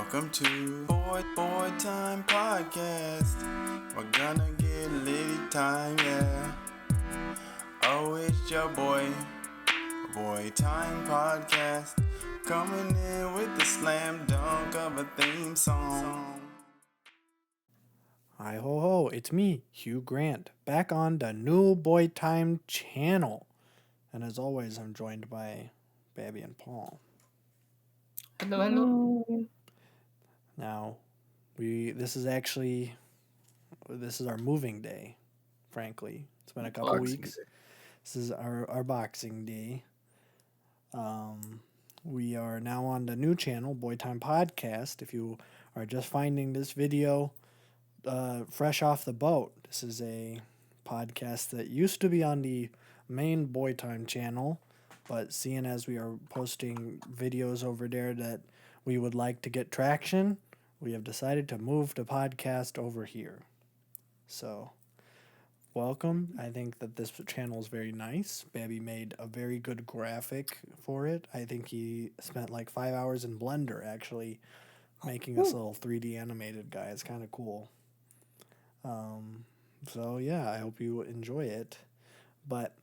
Welcome to Boy Time Podcast. We're gonna get litty time, yeah. Oh, it's your Boy Time Podcast. Coming in with the slam dunk of a theme song. Hi ho ho, it's me, Hugh Grant, back on the new Boy Time channel. And as always, I'm joined by Babby and Paul. Hello. Now, this is our moving day, frankly. It's been a couple weeks. This is our Boxing Day. We are now on the new channel, Boy Time Podcast. If you are just finding this video fresh off the boat, this is a podcast that used to be on the main Boy Time channel, but seeing as we are posting videos over there that we would like to get traction, we have decided to move the podcast over here. So, welcome. I think that this channel is very nice. Babby made a very good graphic for it. I think he spent like 5 hours in Blender actually making this little 3D animated guy. It's kind of cool. So yeah, I hope you enjoy it. But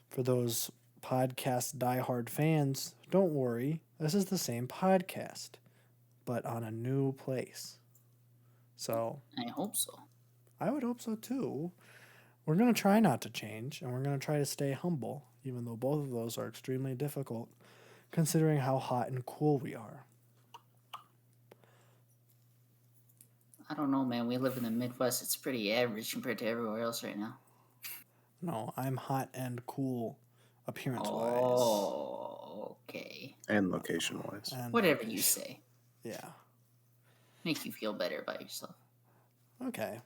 for those podcast diehard fans, don't worry. This is the same podcast, but on a new place. So I hope so. I would hope so too. We're going to try not to change, and we're going to try to stay humble, even though both of those are extremely difficult, considering how hot and cool we are. I don't know, man. We live in the Midwest. It's pretty average compared to everywhere else right now. No, I'm hot and cool appearance-wise. Oh, okay. And location-wise. Whatever you say. Yeah. Make you feel better about yourself. Okay.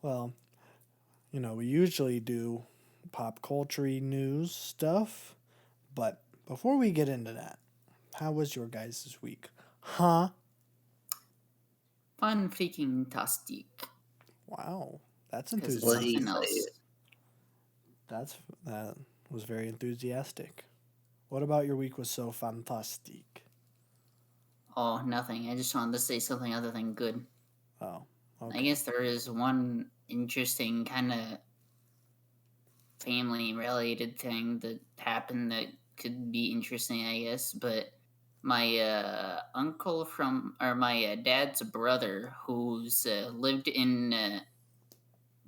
Well, we usually do pop culture news stuff, but before we get into that, how was your guys' week? Huh? Fun freaking tastic. Wow. That's Because it's enthusiastic. something else. That was very enthusiastic. What about your week was so fantastic? Oh, nothing. I just wanted to say something other than good. Oh, okay. I guess there is one interesting kind of family-related thing that happened that could be interesting, I guess. But my uncle my dad's brother, who's lived in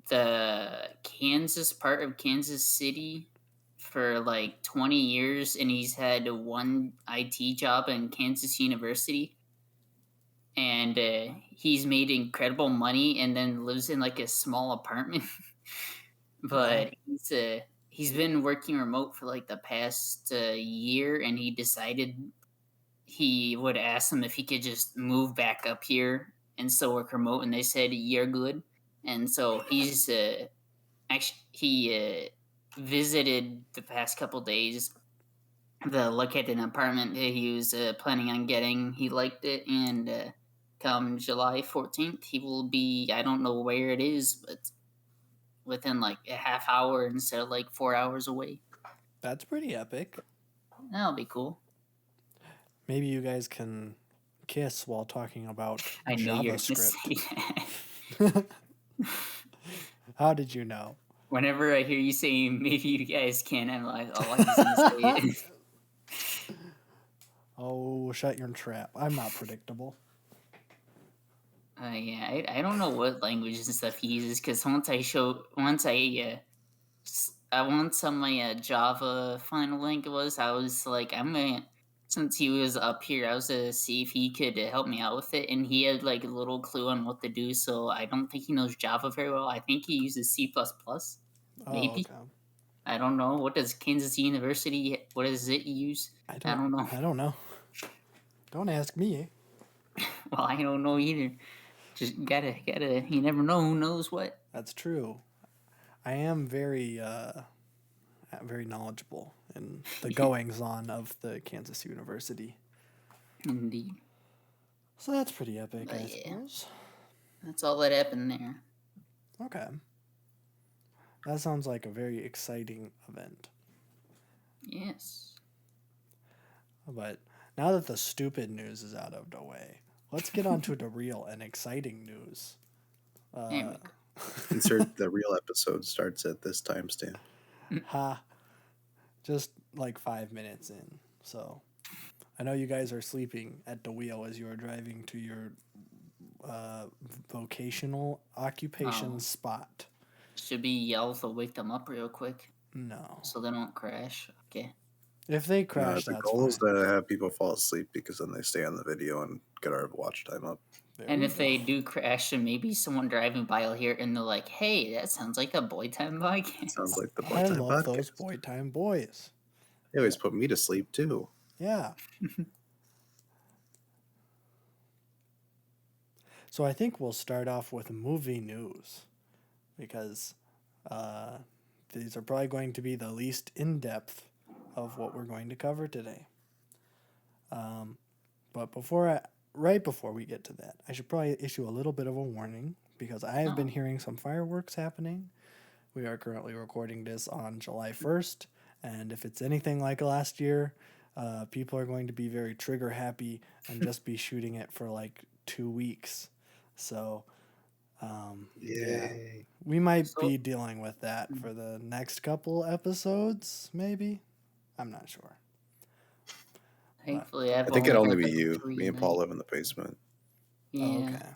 the Kansas part of Kansas City for like 20 years, and he's had one IT job in Kansas University. And he's made incredible money and then lives in like a small apartment. But he's been working remote for like the past year, and he decided he would ask them if he could just move back up here and still work remote, and they said you're good. And so he's he visited the past couple days the look at an apartment that he was planning on getting. He liked it, and come July 14th, he will be, I don't know where it is, but within like a half hour instead of like 4 hours away. That's pretty epic. That'll be cool. Maybe you guys can kiss while talking about I know you're JavaScript. gonna say that. How did you know? Whenever I hear you say maybe you guys can, I'm like, oh, I'm just gonna say it. Oh, shut your trap. I'm not predictable. Yeah, I don't know what languages and stuff he uses, because once on my Java final link was, I was like, since he was up here, I was gonna see if he could help me out with it, and he had like a little clue on what to do, so I don't think he knows Java very well. I think he uses C++, maybe. Oh, okay. I don't know. What does Kansas University, what does it use? I don't know. I don't know. Don't ask me. Well, I don't know either. Just gotta, you never know who knows what. That's true. I am very knowledgeable in the goings-on of the Kansas University. Indeed. So that's pretty epic, I suppose. That's all that happened there. Okay. That sounds like a very exciting event. Yes. But now that the stupid news is out of the way, let's get on to the real and exciting news. There we Insert the real episode starts at this timestamp. Ha. Just like 5 minutes in. So I know you guys are sleeping at the wheel as you are driving to your vocational occupation Oh. spot. Should we yell to wake them up real quick No. so they don't crash? Okay. If they crash, The that's goal is fine. to have people fall asleep because then they stay on the video and get our watch time up. There And we if go. they do crash, and maybe someone driving by will hear it and they're like, "Hey, that sounds like a boy time podcast." Sounds like the I Boy Time love podcast. those boy time boys. They always put me to sleep too. Yeah. So I think we'll start off with movie news because these are probably going to be the least in depth of what we're going to cover today. But right before we get to that, I should probably issue a little bit of a warning because I have been hearing some fireworks happening. We are currently recording this on July 1st, and if it's anything like last year, people are going to be very trigger happy and just be shooting it for like 2 weeks. So, yeah, Yay. we might So- be dealing with that for the next couple episodes, maybe. I'm not sure. Thankfully, I've I think it'd only been be you. three Me and nights. Paul live in the basement. Yeah. Oh, okay.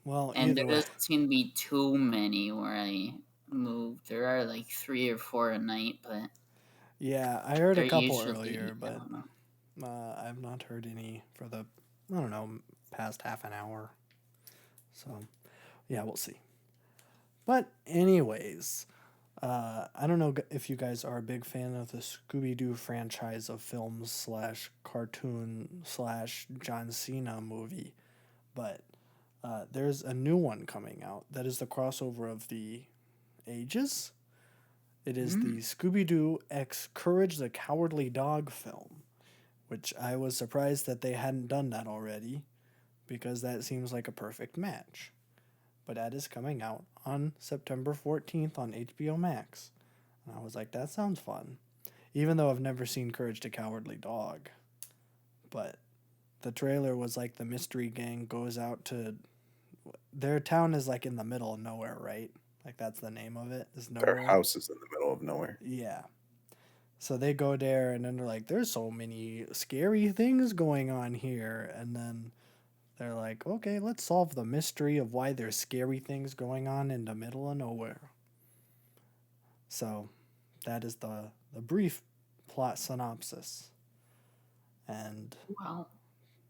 Well, And either there way. doesn't seem to be too many where I moved. There are like 3 or 4 a night, but Yeah, I heard a they're couple usually, earlier, I but don't know. I've not heard any for the, I don't know, past half an hour. So, yeah, we'll see. But, anyways, I don't know if you guys are a big fan of the Scooby-Doo franchise of films / cartoon / John Cena movie, but there's a new one coming out that is the crossover of the ages. It is the Scooby-Doo X Courage the Cowardly Dog film, which I was surprised that they hadn't done that already, because that seems like a perfect match. But that is coming out on September 14th on HBO Max. And I was like, that sounds fun. Even though I've never seen Courage the Cowardly Dog. But the trailer was like the mystery gang goes out to... Their town is like in the middle of nowhere, right? Like that's the name of it. Is Their nowhere. house is in the middle of nowhere. Yeah. So they go there and then they're like, there's so many scary things going on here. And then they're like, okay, let's solve the mystery of why there's scary things going on in the middle of nowhere. So that is the brief plot synopsis. And Wow.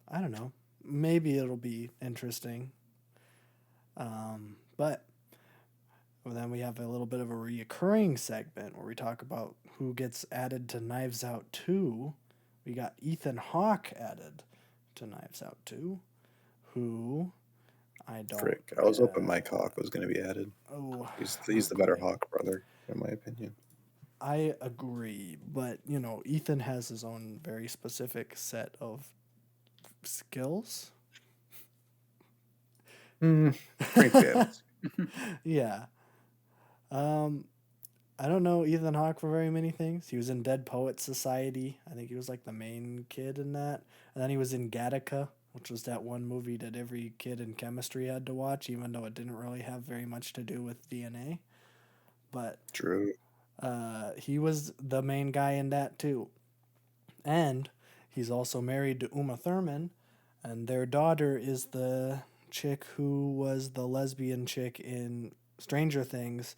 I don't know, maybe it'll be interesting. But then we have a little bit of a reoccurring segment where we talk about who gets added to Knives Out 2. We got Ethan Hawke added to Knives Out 2, who I don't... Frick. I was hoping Mike Hawk was going to be added. Oh, He's the better Hawk brother, in my opinion. I agree, but, you know, Ethan has his own very specific set of skills. Frank Davis. Yeah. I don't know Ethan Hawke for very many things. He was in Dead Poets Society. I think he was like the main kid in that. And then he was in Gattaca, which was that one movie that every kid in chemistry had to watch, even though it didn't really have very much to do with DNA. But True. he was the main guy in that too. And he's also married to Uma Thurman, and their daughter is the chick who was the lesbian chick in Stranger Things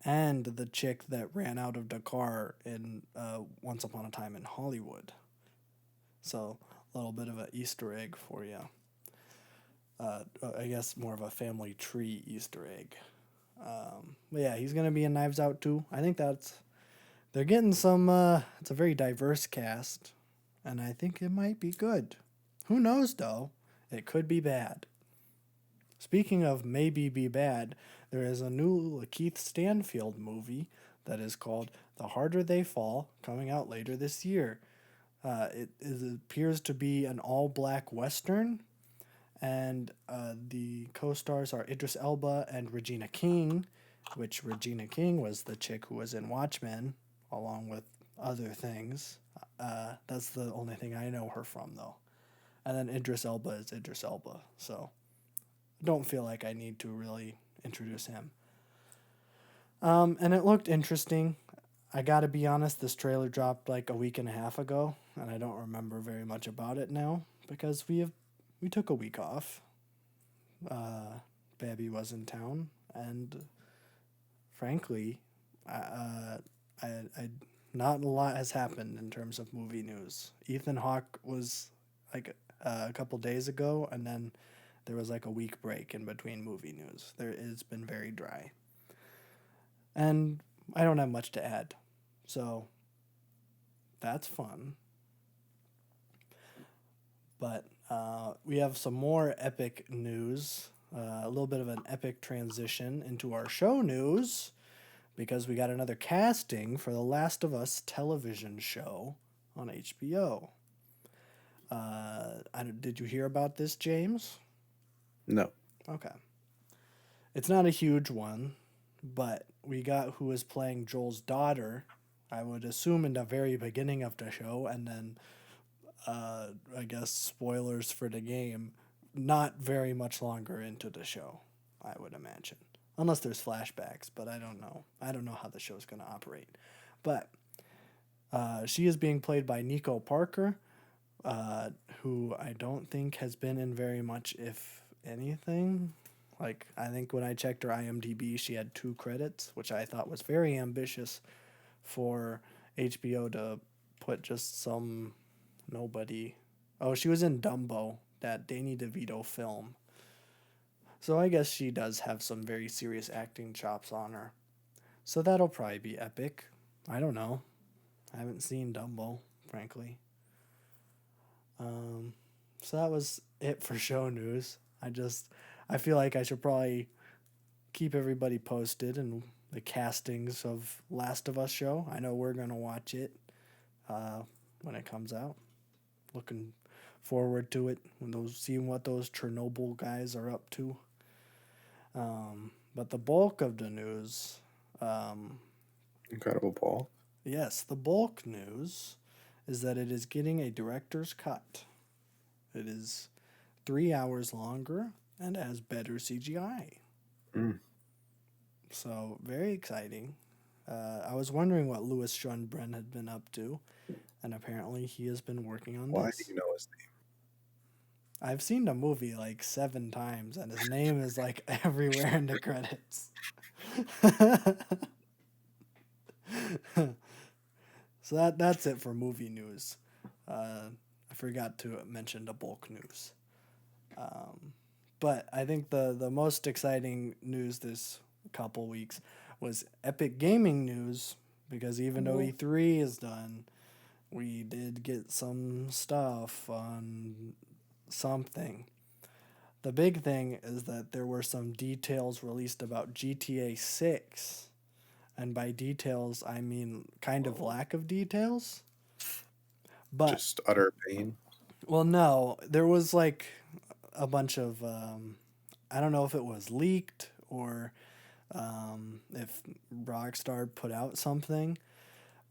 and the chick that ran out of the car in Once Upon a Time in Hollywood. So a little bit of an Easter egg for you. I guess more of a family tree Easter egg. But yeah, he's going to be in Knives Out too. I think they're getting some, it's a very diverse cast, and I think it might be good. Who knows though? It could be bad. Speaking of maybe be bad, there is a new Keith Stanfield movie that is called The Harder They Fall, coming out later this year. It appears to be an all-black Western, and the co-stars are Idris Elba and Regina King, which Regina King was the chick who was in Watchmen, along with other things. That's the only thing I know her from, though. And then Idris Elba is Idris Elba. So I don't feel like I need to really introduce him. And it looked interesting. I gotta be honest, this trailer dropped like a week and a half ago, and I don't remember very much about it now because we took a week off. Babby was in town, and frankly, I not a lot has happened in terms of movie news. Ethan Hawke was like a couple days ago, and then there was like a week break in between movie news. It's been very dry, and I don't have much to add, so that's fun. But we have some more epic news. A little bit of an epic transition into our show news because we got another casting for the Last of Us television show on HBO. Did you hear about this, James? No. Okay. It's not a huge one, but we got who is playing Joel's daughter, I would assume in the very beginning of the show, and then I guess spoilers for the game, not very much longer into the show, I would imagine. Unless there's flashbacks, but I don't know. I don't know how the show's going to operate. But she is being played by Nico Parker, who I don't think has been in very much, if anything. Like, I think when I checked her IMDb, she had 2 credits, which I thought was very ambitious for HBO to put just some nobody. Oh, she was in Dumbo, that Danny DeVito film. So I guess she does have some very serious acting chops on her. So that'll probably be epic. I don't know. I haven't seen Dumbo, frankly. So that was it for show news. I feel like I should probably keep everybody posted in the castings of Last of Us show. I know we're gonna watch it when it comes out. Looking forward to it seeing what those Chernobyl guys are up to. But the bulk of the news, Incredible Paul. yes, the bulk news is that it is getting a director's cut. It is 3 hours longer and has better CGI. So very exciting. I was wondering what Louis Schunbren had been up to, and apparently he has been working on Why this. do you know his name? I've seen the movie like 7 times, and his name is like everywhere in the credits. So that's it for movie news. I forgot to mention the bulk news. But I think the most exciting news this couple weeks was Epic Gaming news, because even though E3 is done, we did get some stuff on something. The big thing is that there were some details released about GTA 6. And by details, I mean kind of lack of details. But, Just utter pain. well, no, there was like a bunch of, I don't know if it was leaked or if Rockstar put out something,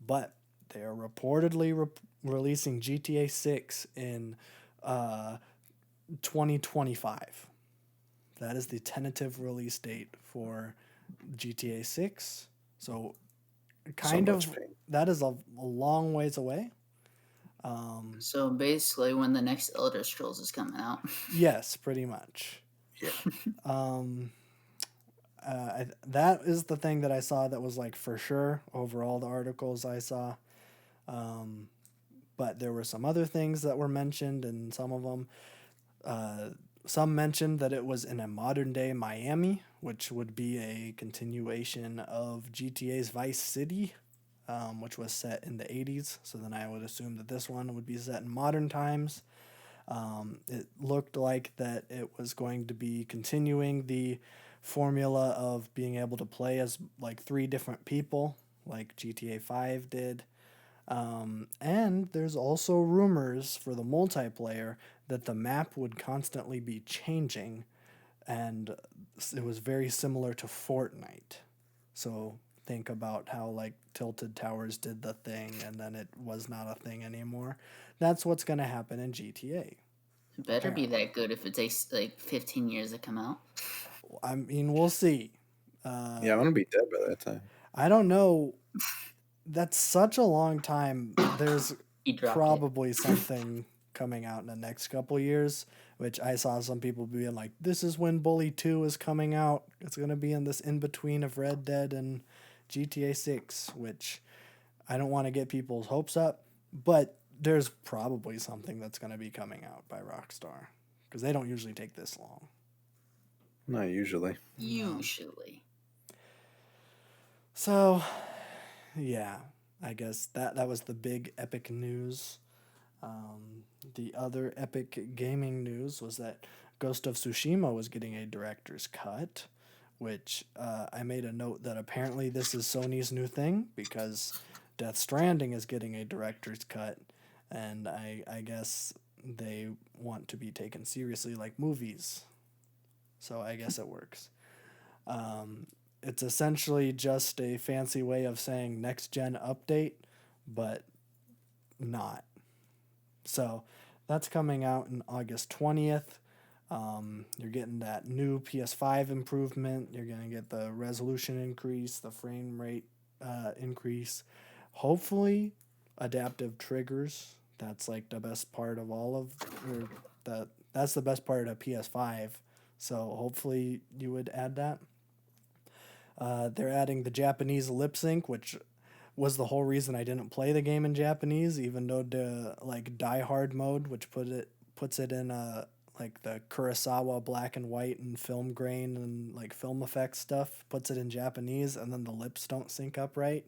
but they are reportedly releasing GTA 6 in 2025. That is the tentative release date for GTA 6. So kind So of much pain. that is a long ways away. So basically, when the next Elder Scrolls is coming out. Yes, pretty much. Yeah. That is the thing that I saw that was like for sure over all the articles I saw. But there were some other things that were mentioned, and some of them, some mentioned that it was in a modern day Miami, which would be a continuation of GTA's Vice City, which was set in the 80s. So then I would assume that this one would be set in modern times. It looked like that it was going to be continuing the formula of being able to play as like 3 different people, like GTA 5 did. And there's also rumors for the multiplayer that the map would constantly be changing, and it was very similar to Fortnite. So think about how like Tilted Towers did the thing and then it was not a thing anymore. That's what's going to happen in GTA. Better be that good if it takes like 15 years to come out. I mean, we'll see. Yeah, I'm gonna be dead by that time. I don't know. That's such a long time. There's He dropped it. probably something coming out in the next couple years, which I saw some people being like, this is when Bully 2 is coming out. It's going to be in this in between of Red Dead and GTA 6, which I don't want to get people's hopes up, but there's probably something that's going to be coming out by Rockstar because they don't usually take this long. Not usually. Usually. So, yeah, I guess that was the big epic news. The other epic gaming news was that Ghost of Tsushima was getting a director's cut, which I made a note that apparently this is Sony's new thing because Death Stranding is getting a director's cut, and I guess they want to be taken seriously like movies. So I guess it works. It's essentially just a fancy way of saying next gen update, but not. So that's coming out in August 20th. You're getting that new PS5 improvement. You're going to get the resolution increase, the frame rate increase. Hopefully, adaptive triggers. That's like the best part of all of, or that's the best part of PS5. So hopefully you would add that. They're adding the Japanese lip sync, which was the whole reason I didn't play the game in Japanese, even though the like Die Hard mode, which puts it in like the Kurosawa black and white and film grain and like film effects stuff, puts it in Japanese, and then the lips don't sync up right,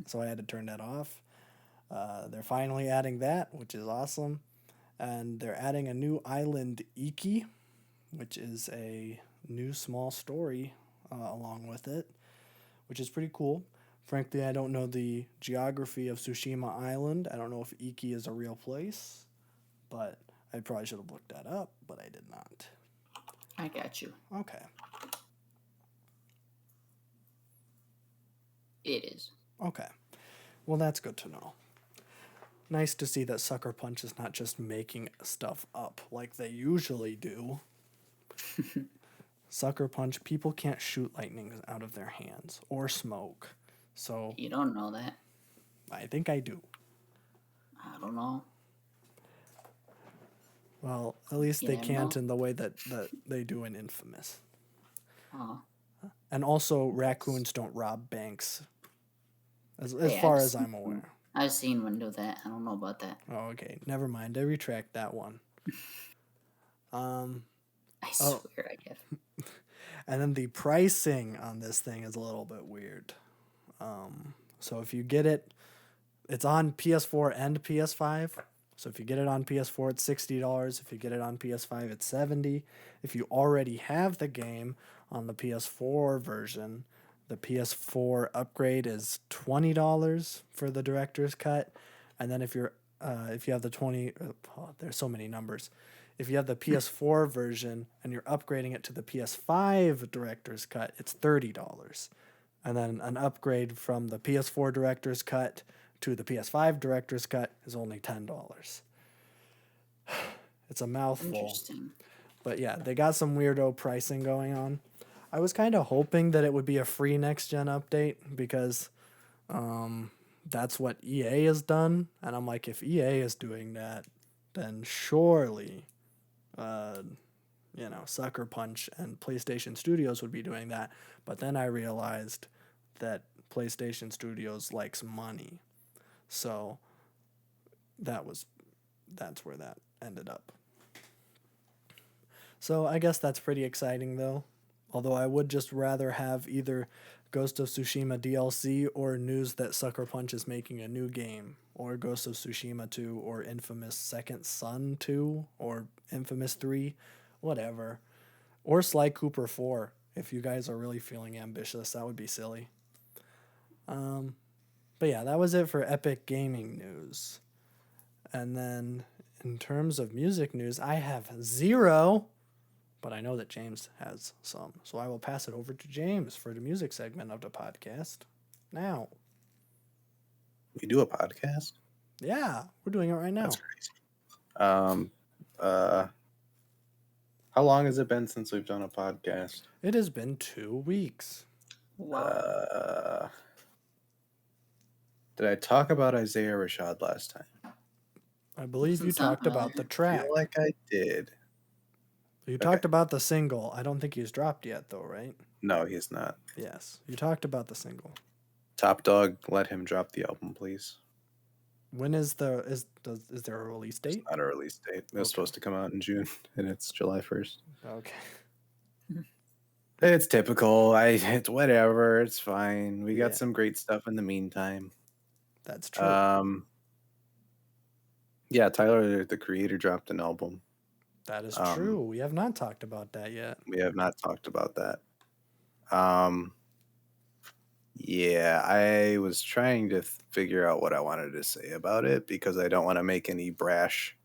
so I had to turn that off. They're finally adding that, which is awesome, and they're adding a new island, Iki, which is a new small story along with it, which is pretty cool. Frankly, I don't know the geography of Tsushima Island. I don't know if Iki is a real place, but I probably should have looked that up, but I did not. I got you. Okay. It is. Okay. Well, that's good to know. Nice to see that Sucker Punch is not just making stuff up like they usually do. Sucker Punch, people can't shoot lightning out of their hands or smoke. So You don't know that. I think I do. I don't know. Well, at least You they never can't know. in the way that they do in Infamous. Oh. And also, raccoons don't rob banks. As Yeah, far I've as I'm aware. I've seen one do that. I don't know about that. Oh, okay. Never mind. I retract that one. I Oh. swear I get. And then the pricing on this thing is a little bit weird. So if you get it, it's on PS4 and PS5. So if you get it on PS4, it's $60. If you get it on PS5, it's $70. If you already have the game on the PS4 version, the PS4 upgrade is $20 for the director's cut. And then if you have the 20, there's so many numbers. If you have the PS4 version and you're upgrading it to the PS5 director's cut, it's $30. And then an upgrade from the PS4 director's cut to the PS5 director's cut is only $10. It's a mouthful. Interesting. But yeah, they got some weirdo pricing going on. I was kind of hoping that it would be a free next gen update because that's what EA has done. And I'm like, if EA is doing that, then surely, Sucker Punch and PlayStation Studios would be doing that. But then I realized that PlayStation Studios likes money. So that's where that ended up. So I guess that's pretty exciting though. Although I would just rather have either Ghost of Tsushima DLC or news that Sucker Punch is making a new game, or Ghost of Tsushima 2, or Infamous Second Son 2, or Infamous 3, whatever. Or Sly Cooper 4. If you guys are really feeling ambitious, that would be silly. But yeah, that was it for Epic Gaming news. And then in terms of music news, I have 0, but I know that James has some. So I will pass it over to James for the music segment of the podcast now. We do a podcast? Yeah, we're doing it right now. That's crazy. How long has it been since we've done a podcast? It has been 2 weeks. Wow. Did I talk about Isaiah Rashad last time? I believe you Doesn't sound talked about the familiar. I track. feel like I did. You talked about the single. I don't think he's dropped yet, though, right? No, he's not. Yes, you talked about the single. Top Dog, let him drop the album, please. When is is there a release date? It's not a release date. It was Okay. supposed to come out in June, and it's July 1st. Okay. It's typical. It's whatever. It's fine. We got Yeah. some great stuff in the meantime. That's true. Yeah, Tyler, the Creator, dropped an album. That is true. We have not talked about that yet. We have not talked about that. Yeah, I was trying to figure out what I wanted to say about it because I don't want to make any brash,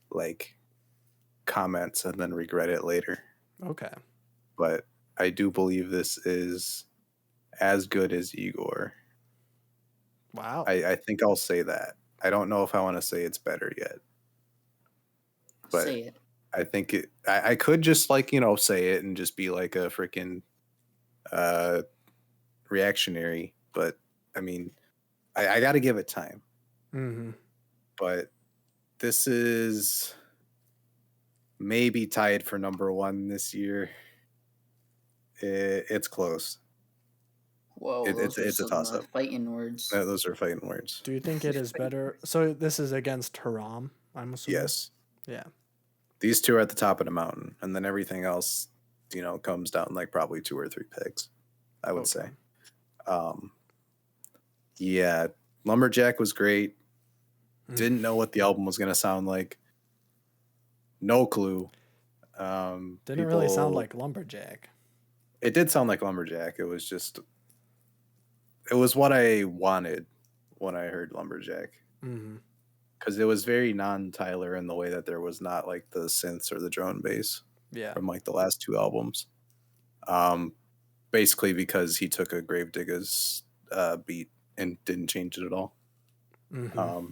like, comments and then regret it later. Okay. But I do believe this is as good as Igor. Wow. I think I'll say that. I don't know if I want to say it's better yet. But Say it. I think I could just, like, say it and just be like a freaking reactionary. But, I mean, I got to give it time. Mm-hmm. But this is maybe tied for number one this year. It's close. Whoa, It's a some toss-up. fighting words. Those are fighting words. Do you think it is better? So this is against Haram, I'm assuming? Yes. Yeah. These two are at the top of the mountain, and then everything else, comes down like probably 2 or 3 pegs, I would say. Yeah, Lumberjack was great. Didn't know what the album was going to sound like. No clue. Didn't really sound like Lumberjack. It did sound like Lumberjack. It was what I wanted when I heard Lumberjack. Mm-hmm. Because it was very non-Tyler in the way that there was not like the synths or the drone bass from like the last 2 albums. Basically because he took a Gravediggers beat and didn't change it at all. Mm-hmm.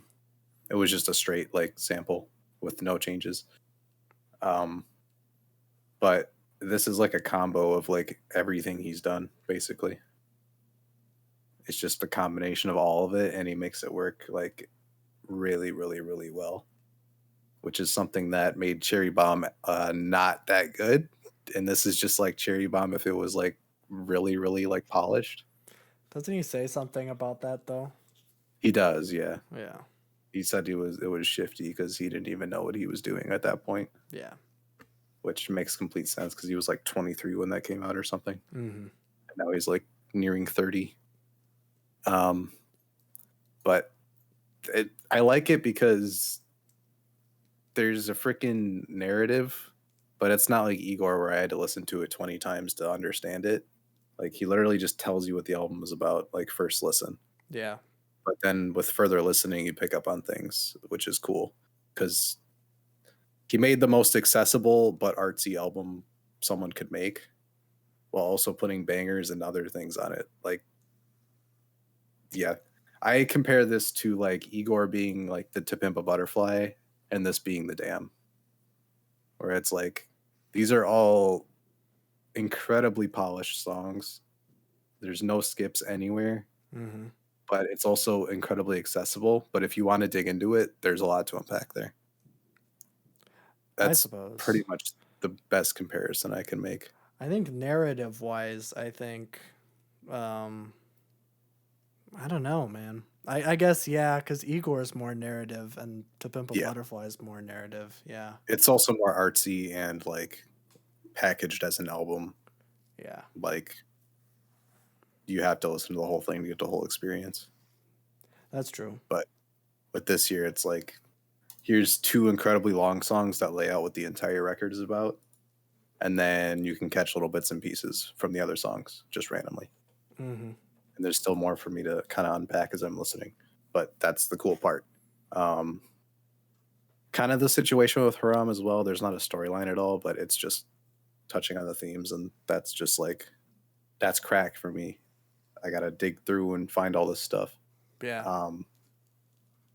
It was just a straight like sample with no changes. But this is like a combo of like everything he's done, basically. It's just a combination of all of it, and he makes it work like really, really, really well, which is something that made Cherry Bomb not that good. And this is just like Cherry Bomb if it was like really, really like polished. Doesn't he say something about that though? He does, yeah. Yeah. He said it was shifty because he didn't even know what he was doing at that point. Yeah. Which makes complete sense because he was like 23 when that came out or something. Mm-hmm. And now he's like nearing 30. But I like it because there's a freaking narrative, but it's not like Igor where I had to listen to it 20 times to understand it. Like he literally just tells you what the album is about, like first listen. Yeah. But then with further listening, you pick up on things, which is cool because he made the most accessible but artsy album someone could make while also putting bangers and other things on it. Like, yeah, I compare this to like Igor being like the To Pimp a Butterfly and this being The Dam, where it's like these are all incredibly polished songs. There's no skips anywhere. Mm-hmm. But it's also incredibly accessible. But if you want to dig into it, there's a lot to unpack there. That's pretty much the best comparison I can make. I think narrative-wise, I don't know, man. I guess, yeah, because Igor is more narrative and To Pimp a Butterfly is more narrative, yeah. It's also more artsy and, like, packaged as an album. Yeah. Like, you have to listen to the whole thing to get the whole experience. That's true. But with this year, it's like, here's 2 incredibly long songs that lay out what the entire record is about. And then you can catch little bits and pieces from the other songs just randomly. Mm-hmm. And there's still more for me to kind of unpack as I'm listening. But that's the cool part. Kind of the situation with Haram as well. There's not a storyline at all, but it's just touching on the themes. And that's just like, that's crack for me. I got to dig through and find all this stuff. Yeah.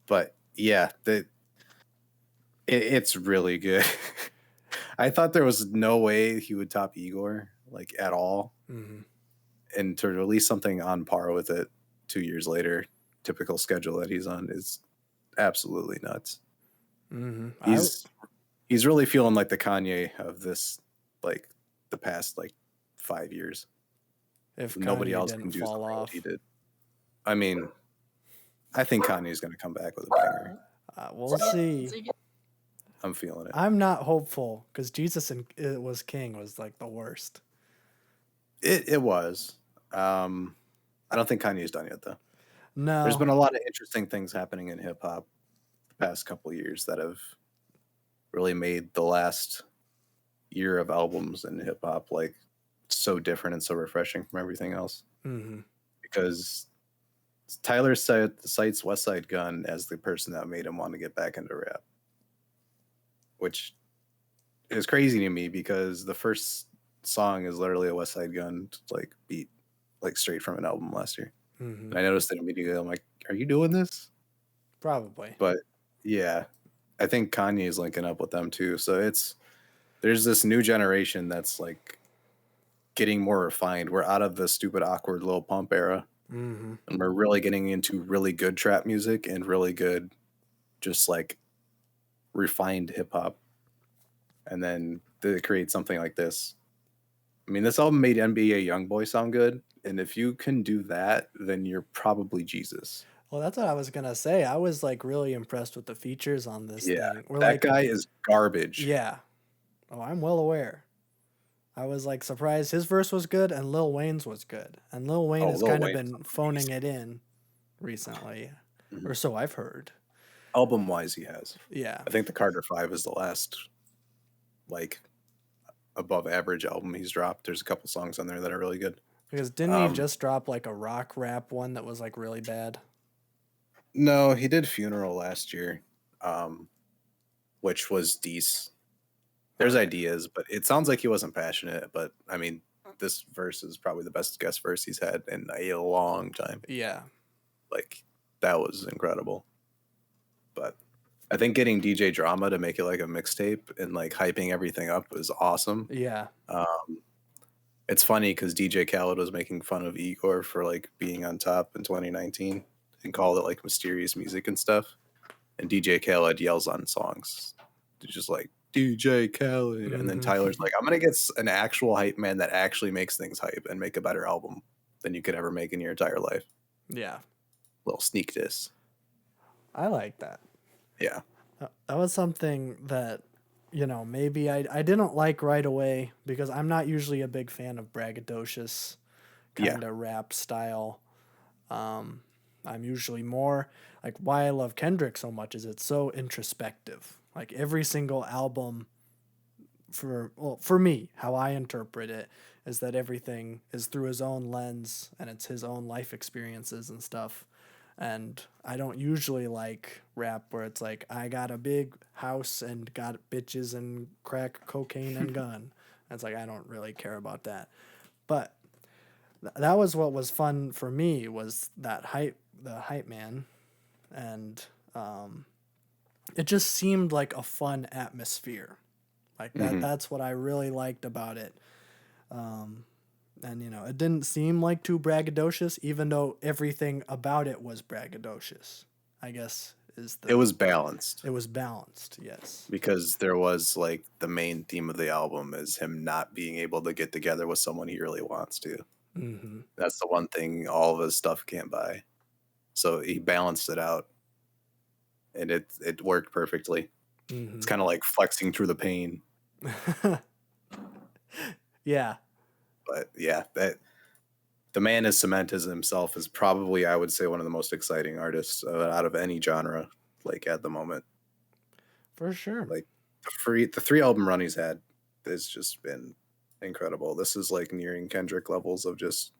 But yeah, it's really good. I thought there was no way he would top Igor, like, at all. Mm-hmm. And to release something on par with it 2 years later, typical schedule that he's on, is absolutely nuts. Mm-hmm. He's really feeling like the Kanye of this, like, the past, like, 5 years. If Nobody Kanye else didn't can do fall something off, what he did. I mean, I think Kanye's going to come back with a banger. we'll see. I'm feeling it. I'm not hopeful because Jesus and It Was King was like the worst. It was. I don't think Kanye's done yet, though. No, There's been a lot of interesting things happening in hip hop the past couple of years that have really made the last year of albums in hip hop like so different and so refreshing from everything else. Mm-hmm. Because Tyler cites West Side Gun as the person that made him want to get back into rap, which is crazy to me because the first song is literally a West Side Gun like beat, like straight from an album last year. Mm-hmm. And I noticed it immediately. I'm like, are you doing this? Probably. But yeah, I think Kanye is linking up with them too. So there's this new generation that's like getting more refined. We're out of the stupid, awkward Lil Pump era. Mm-hmm. And we're really getting into really good trap music and really good, just like refined hip hop. And then to create something like this. I mean, this album made NBA Youngboy sound good. And if you can do that, then you're probably Jesus. Well, that's what I was gonna say. I was like really impressed with the features on this Yeah, thing. We're that like, guy is garbage. yeah. Oh, I'm well aware. I was like surprised his verse was good and Lil Wayne's was good. And Lil Wayne has Lil kind of Wayne's been phoning it in recently, Mhm. or so I've heard. Album wise, he has. Yeah. I think the Carter 5 is the last, like, above average album he's dropped. There's a couple songs on there that are really good. Because didn't he just drop like a rock rap one that was like really bad? No, he did Funeral last year, which was decent. There's ideas, but it sounds like he wasn't passionate. But I mean, this verse is probably the best guest verse he's had in a long time. Yeah. Like, that was incredible. But I think getting DJ Drama to make it like a mixtape and like hyping everything up was awesome. Yeah. It's funny because DJ Khaled was making fun of Igor for like being on top in 2019 and called it like mysterious music and stuff. And DJ Khaled yells on songs. It's just like DJ Khaled. And then Mhm. Tyler's like, I'm going to get an actual hype man that actually makes things hype and make a better album than you could ever make in your entire life. Yeah. Little sneak diss. I like that. Yeah. That was something that, you know, maybe I didn't like right away because I'm not usually a big fan of braggadocious kind of rap style. I'm usually more like why I love Kendrick so much is it's so introspective. Like every single album for me, how I interpret it is that everything is through his own lens and it's his own life experiences and stuff. And I don't usually like rap where it's like I got a big house and got bitches and crack cocaine and gun. It's like I don't really care about that. But that was what was fun for me was the hype man, and it just seemed like a fun atmosphere. Like that. That's what I really liked about it. And you know, it didn't seem like too braggadocious, even though everything about it was braggadocious. I guess It was balanced. It was balanced, yes. Because there was like the main theme of the album is him not being able to get together with someone he really wants to. Mm-hmm. That's the one thing all of his stuff can't buy. So he balanced it out, and it worked perfectly. Mm-hmm. It's kind of like flexing through the pain. Yeah. But yeah, that the man is cement as himself is probably, I would say, one of the most exciting artists out of any genre, like at the moment. For sure. Like the 3 album run he's had has just been incredible. This is like nearing Kendrick levels of just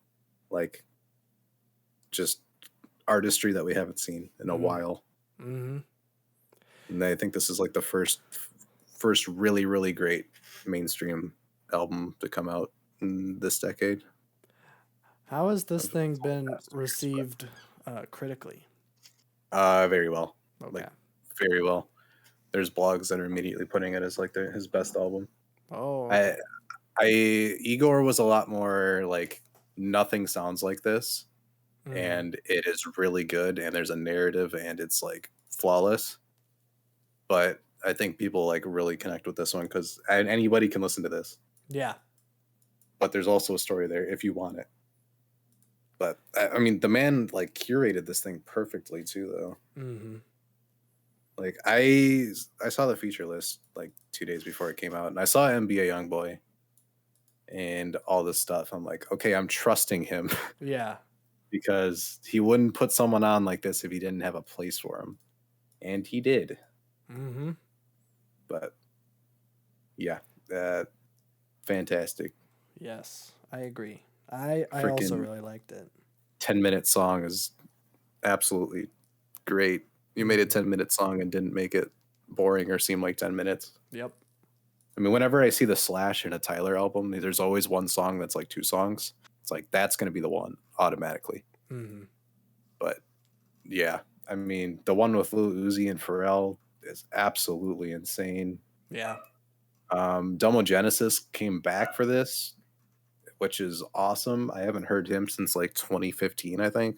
artistry that we haven't seen in a while. Mm-hmm. And I think this is like the first really, really great mainstream album to come out in this decade. How has this thing been received critically? Very well. Okay. Like very well. There's blogs that are immediately putting it as like his best album. Oh, I okay. Igor was a lot more like nothing sounds like this, Mm-hmm. and it is really good, and there's a narrative, and it's like flawless. But I think people like really connect with this one because anybody can listen to this. Yeah. But there's also a story there if you want it. But I mean, the man like curated this thing perfectly too, though. Mm-hmm. Like I saw the feature list like 2 days before it came out, and I saw NBA YoungBoy and all this stuff. I'm like, okay, I'm trusting him Yeah. because he wouldn't put someone on like this if he didn't have a place for him, and he did. Mm-hmm. But yeah, fantastic. Yes, I agree. I also Freaking really liked it. 10-minute song is absolutely great. You made a Mm-hmm. 10-minute song and didn't make it boring or seem like 10 minutes. Yep. I mean, whenever I see the Slash in a Tyler album, there's always one song that's like 2 songs. It's like that's going to be the one automatically. Mm-hmm. But yeah, I mean, the one with Lil Uzi and Pharrell is absolutely insane. Yeah. Domo Genesis came back for this, which is awesome. I haven't heard him since like 2015, I think.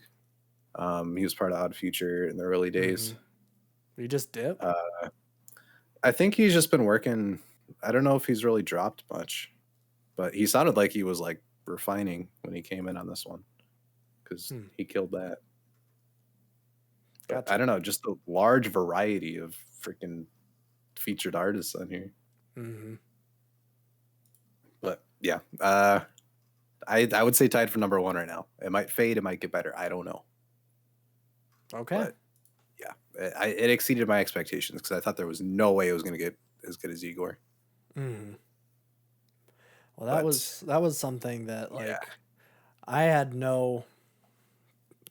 He was part of Odd Future in the early Mm-hmm. days. You just dip? Uh, I think he's just been working. I don't know if he's really dropped much, but he sounded like he was like refining when he came in on this one because he killed that. But Gotcha. I don't know, just a large variety of freaking featured artists on here. Mm-hmm. But yeah, I would say tied for number one right now. It might fade, it might get better. I don't know, Okay. but yeah, it exceeded my expectations because I thought there was no way it was going to get as good as Igor. Mm-hmm. Well, that But was something that yeah, like I had no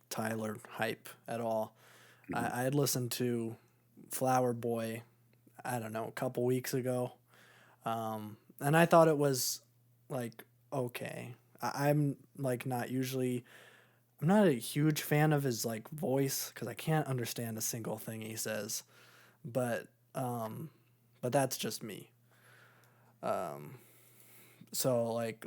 Tyler hype at all. mhm. I had listened to Flower Boy, I don't know, a couple weeks ago, and I thought it was like okay. I'm like not usually. I'm not a huge fan of his like voice because I can't understand a single thing he says, but um, but that's just me. So like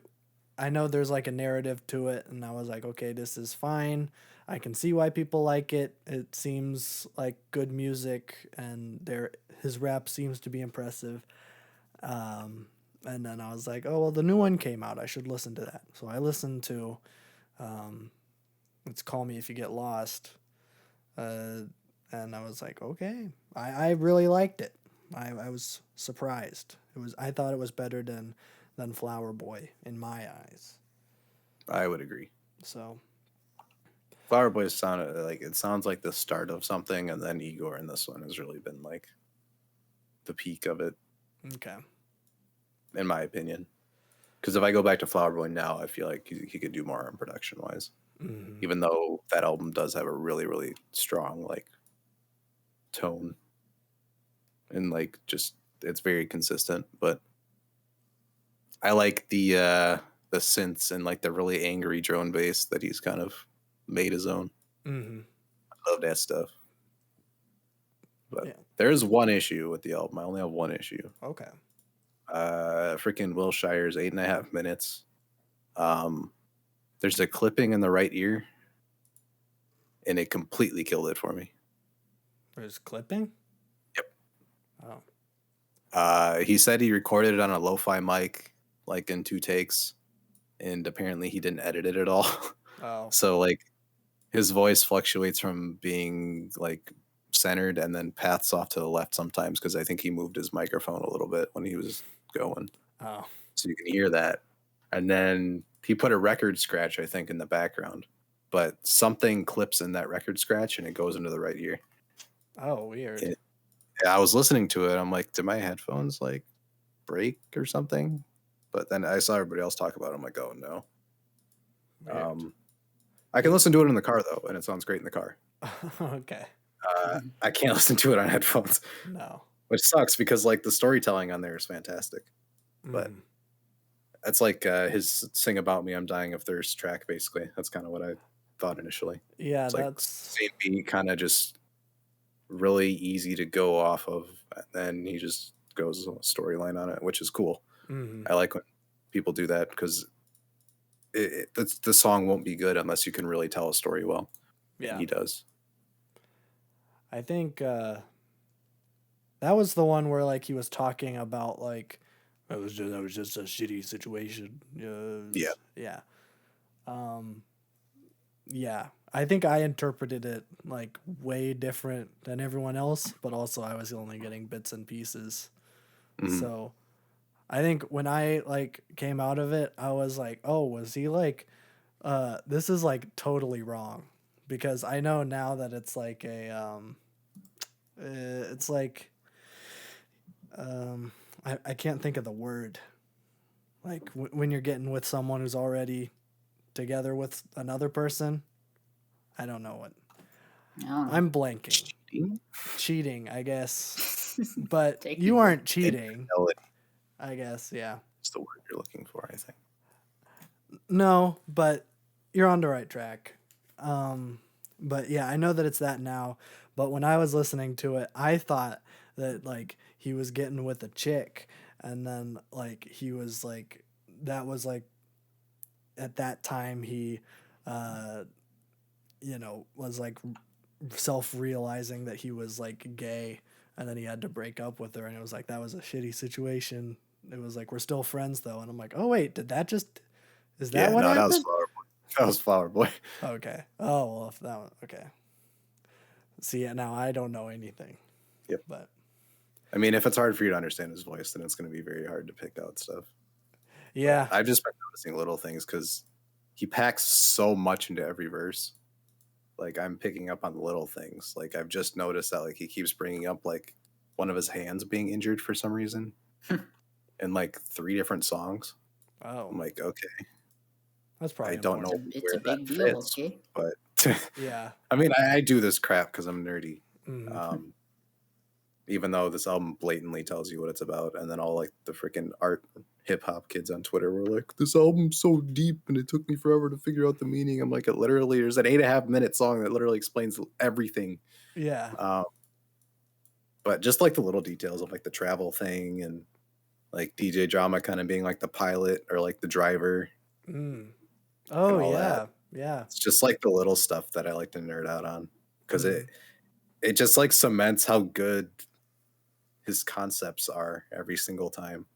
I know there's like a narrative to it, and I was like, okay, this is fine. I can see why people like it. It seems like good music, and his rap seems to be impressive. And then I was like, oh well, the new one came out. I should listen to that. So I listened to, it's "Call Me If You Get Lost," uh, and I was like, okay, I really liked it. I was surprised. I thought it was better than Flower Boy in my eyes. I would agree. So Flower Boy sounded like it sounds like the start of something, and then Igor in this one has really been like the peak of it, okay. in my opinion. Because if I go back to Flower Boy now, I feel like he could do more on production wise. Mm-hmm. Even though that album does have a really, really strong like tone and like just it's very consistent. But I like the synths and like the really angry drone bass that he's kind of made his own. Mm-hmm. I love that stuff. But Yeah. there's one issue with the album. I only have one issue. Okay. Freaking Will Shire's 8.5 minutes. There's a clipping in the right ear, and it completely killed it for me. There's clipping. Yep. Oh. He said he recorded it on a lo-fi mic, like in 2 takes, and apparently he didn't edit it at all. Oh. So like his voice fluctuates from being like centered and then paths off to the left sometimes because I think he moved his microphone a little bit when he was going. Oh. So you can hear that. And then he put a record scratch, I think, in the background. But something clips in that record scratch and it goes into the right ear. Oh. Weird. I was listening to it. I'm like, did my headphones like break or something? But then I saw everybody else talk about it. I'm like, oh no. Weird. I can listen to it in the car though, and it sounds great in the car. Okay. I can't listen to it on headphones, No. which sucks because like the storytelling on there is fantastic. But Mm. it's like his "Sing About Me, I'm Dying of Thirst" track. Basically, that's kind of what I thought initially. Yeah. It's like That's. same beat, kind of just really easy to go off of, and then he just goes a storyline on it, which is cool. Mm-hmm. I like when people do that because the song won't be good unless you can really tell a story well. Yeah. And he does. I think that was the one where like he was talking about like that was just a shitty situation. Yeah. Yeah. Um, yeah. I think I interpreted it like way different than everyone else, but also I was only getting bits and pieces. Mhm. So I think when I like came out of it, I was like, oh, was he like this is like totally wrong, because I know now that it's like it's like I can't think of the word, like when you're getting with someone who's already together with another person. I don't know what. I don't know. I'm blanking. Cheating? Cheating, I guess. But you Technically. aren't cheating, Infidelity I guess. Yeah. is the word you're looking for, I think. No, but you're on the right track. But yeah, I know that it's that now. But when I was listening to it, I thought that like he was getting with a chick, and then like he was like that was like at that time he, uh, was like self realizing that he was like gay, and then he had to break up with her, and it was like that was a shitty situation. It was like we're still friends though, and I'm like, oh wait, did that just is that Yeah, what no, that was happened? Flower Boy. That was Flower Boy. Okay. Oh well, if that one, okay. See, now I don't know anything. Yep. But I mean, if it's hard for you to understand his voice, then it's going to be very hard to pick out stuff. yeah, I've just been noticing little things because he packs so much into every verse. Like, I'm picking up on the little things. Like, I've just noticed that like he keeps bringing up like one of his hands being injured for some reason in like 3 different songs. oh, I'm like, okay, that's probably I don't know important. It's where a big that deal, fits, okay? but Yeah. I mean, I do this crap because I'm nerdy. Mhm. Even though this album blatantly tells you what it's about, and then all like the freaking art hip hop kids on Twitter were like, "This album's so deep, and it took me forever to figure out the meaning." I'm like, it literally there's an 8.5 minute song that literally explains everything. Yeah. But just like the little details of like the travel thing and like DJ Drama kind of being like the pilot or like the driver Mm. and Oh all that. yeah. Yeah. It's just like the little stuff that I like to nerd out on because Mhm. it just like cements how good his concepts are every single time.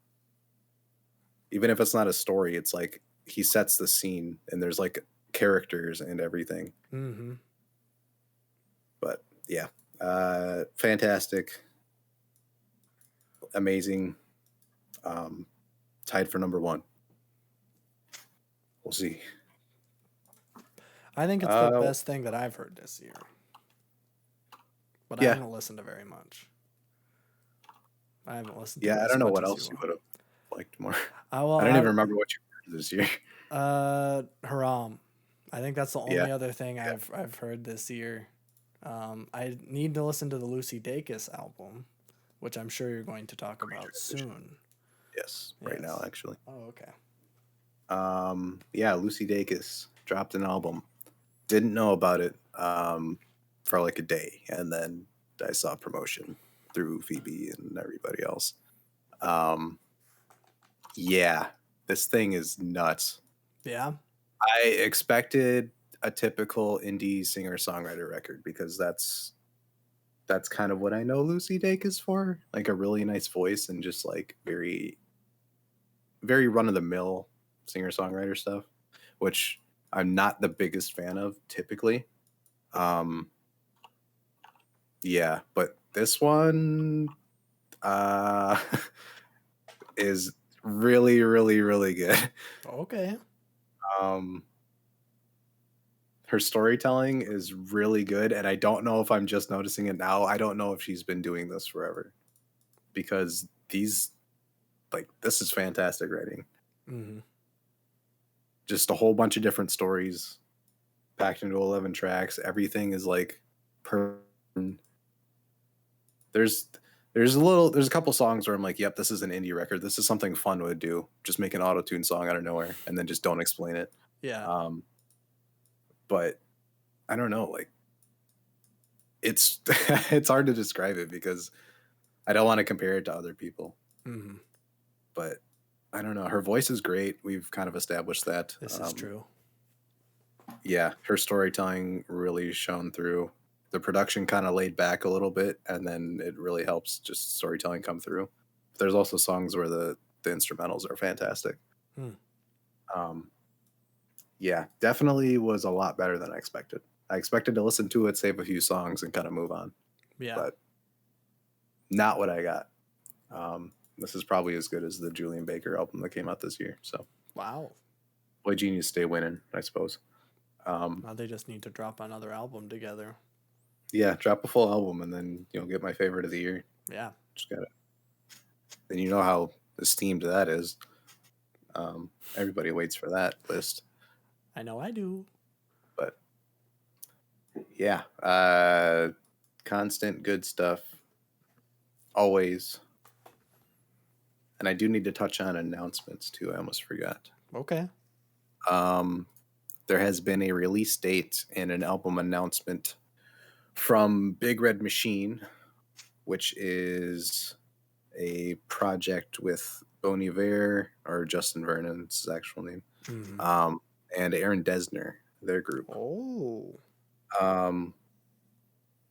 Even if it's not a story, it's like he sets the scene and there's like characters and everything. Mhm. But yeah, fantastic, amazing, tied for number 1. We'll see. I think it's the best thing that I've heard this year. But I Yeah. haven't listened to very much. I haven't listened to Yeah, it I as don't know much what as else you you want. would have liked more. Well, I don't even remember what you heard this year. Haram. I think that's the only Yeah. other thing I've heard this year. I need to listen to the Lucy Dacus album, which I'm sure you're going to talk about soon. Yes, right now Yes. actually. Oh, okay. Yeah, Lucy Dacus dropped an album. Didn't know about it for like a day, and then I saw promotion through Phoebe and everybody else. Yeah, this thing is nuts. Yeah. I expected a typical indie singer-songwriter record because that's kind of what I know Lucy Dacus for, like a really nice voice and just like very very run-of-the-mill singer-songwriter stuff, which I'm not the biggest fan of typically. Yeah, but this one is really, really, really good. Okay. Her storytelling is really good, and I don't know if I'm just noticing it now. I don't know if she's been doing this forever because this is fantastic writing. Mm-hmm. Just a whole bunch of different stories packed into 11 tracks. Everything is like there's a couple songs where I'm like, yep, this is an indie record. This is something fun would do. Just make an auto-tune song out of nowhere and then just don't explain it. Yeah. But I don't know, like it's it's hard to describe it because I don't want to compare it to other people. Mm-hmm. But I don't know. Her voice is great. We've kind of established that. This is true. Yeah, her storytelling really shone through. The production kind of laid back a little bit, and then it really helps just storytelling come through. There's also songs where the instrumentals are fantastic. Um, yeah, definitely was a lot better than I expected. I expected to listen to it, save a few songs, and kind of move on. Yeah. But not what I got. This is probably as good as the Julian Baker album that came out this year. So, Wow. Boy Genius stay winning, I suppose. Now they just need to drop another album together. Yeah, drop a full album and then you'll get my favorite of the year. Yeah. Just gotta. Then you know how esteemed that is. Everybody waits for that list. I know I do. But yeah, constant good stuff. Always. And I do need to touch on announcements too. I almost forgot. Okay. There has been a release date and an album announcement from Big Red Machine, which is a project with Bon Iver, or Justin Vernon's his actual name, and Aaron Dessner, their group. Oh.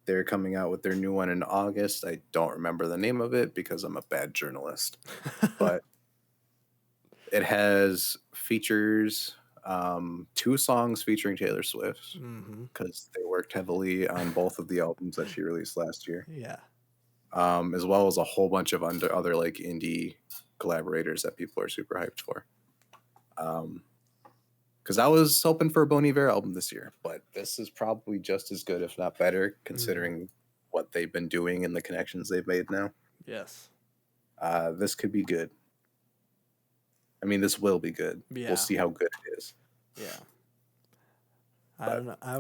They're coming out with their new one in August. I don't remember the name of it because I'm a bad journalist, but it has features 2 songs featuring Taylor Swift because they worked heavily on both of the albums that she released last year. Yeah. As well as a whole bunch of other like indie collaborators that people are super hyped for. Because I was hoping for a Bon Iver album this year, but this is probably just as good, if not better, considering what they've been doing and the connections they've made now. Yes. This could be good. I mean, this will be good. Yeah. We'll see how good it is. Yeah. I don't know. I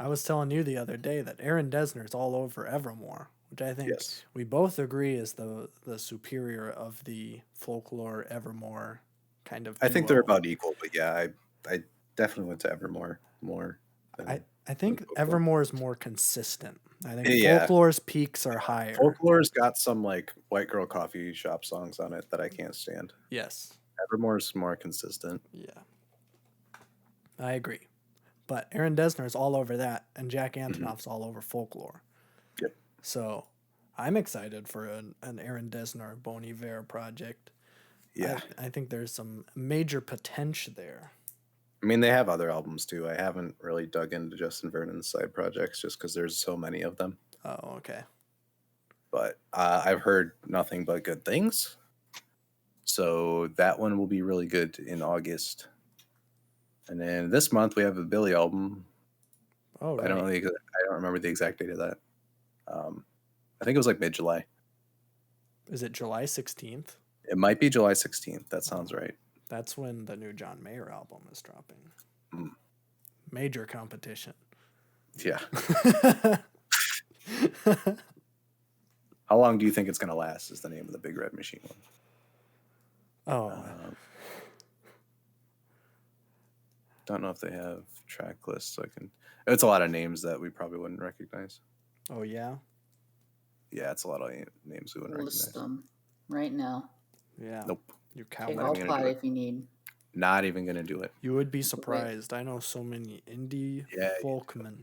was telling you the other day that Aaron Dessner's all over Evermore, which I think we both agree is the superior of the Folklore Evermore kind of duo. I think they're about equal, but yeah, I definitely went to Evermore more. I think Evermore is more consistent. I think Yeah. Folklore's peaks are higher. Folklore's got some like white girl coffee shop songs on it that I can't stand. Yes. Evermore's more consistent. Yeah. I agree. But Aaron Dessner's all over that, and Jack Antonoff's all over Folklore. Yep. So I'm excited for an Aaron Dessner Bon Iver project. Yeah. I think there's some major potential there. I mean, they have other albums too. I haven't really dug into Justin Vernon's side projects just because there's so many of them. Oh, okay. But I've heard nothing but good things. So that one will be really good in August. And then this month we have a Billy album. Oh, right. I don't remember the exact date of that. I think it was like mid-July. Is it July 16th? It might be July 16th. That sounds right. That's when the new John Mayer album is dropping. Major competition. Yeah. How long do you think it's going to last is the name of the Big Red Machine one. Oh. Don't know if they have track lists. So it's a lot of names that we probably wouldn't recognize. Oh, yeah? Yeah, it's a lot of names we wouldn't List recognize. them right now. Yeah. Nope. You Okay, coward. I'll plot if you need. Not even going to do it. You would be surprised. I know so many indie folkmen.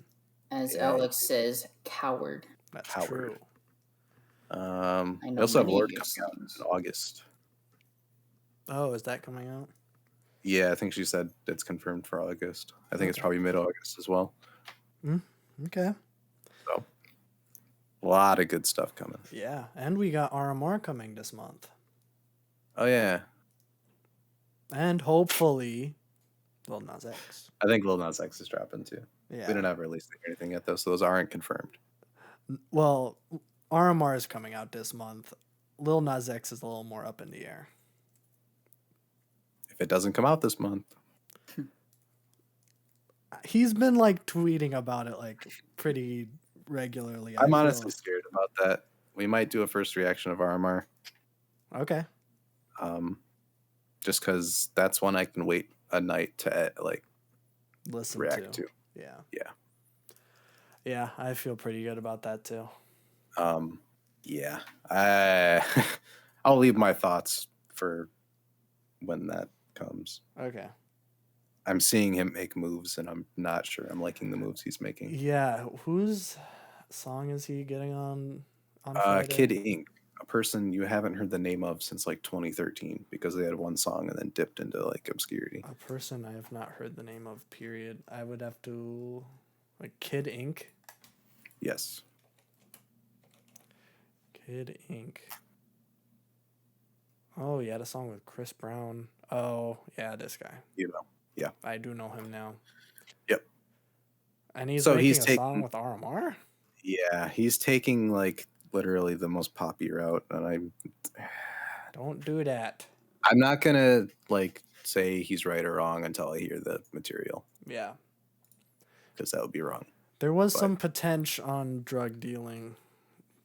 As Alex says, coward. That's Coward. true. We also have many Lord of your coming out songs. in August. Oh, is that coming out? Yeah, I think she said it's confirmed for August. I think it's probably mid-August as well. Okay. So, a lot of good stuff coming. Yeah, and we got RMR coming this month. Oh, yeah. And hopefully, Lil Nas X. I think Lil Nas X is dropping too. Yeah. We don't have a release date or anything yet, though, so those aren't confirmed. Well, RMR is coming out this month. Lil Nas X is a little more up in the air. If it doesn't come out this month. He's been like tweeting about it like pretty regularly. I'm honestly scared about that. We might do a first reaction of RMR. Okay. Just because that's one I can wait a night to listen react to. Yeah. Yeah. Yeah, I feel pretty good about that too. Yeah. I'll leave my thoughts for when that comes. Okay. I'm seeing him make moves, and I'm not sure I'm liking the moves he's making. Yeah, whose song is he getting on Friday? Kid Ink, a person you haven't heard the name of since like 2013 because they had one song and then dipped into like obscurity. A person I have not heard the name of, period. I would have to, like, Kid Ink? Yes. Kid Ink. Oh, he had a song with Chris Brown. Oh, yeah, this guy. You know. Yeah. I do know him now. Yep. And he's So making he's a taking- song with RMR? Yeah, he's taking like literally the most poppy route, and Don't do that. I'm not gonna like say he's right or wrong until I hear the material, Yeah. because that would be wrong. There was some potential on drug dealing,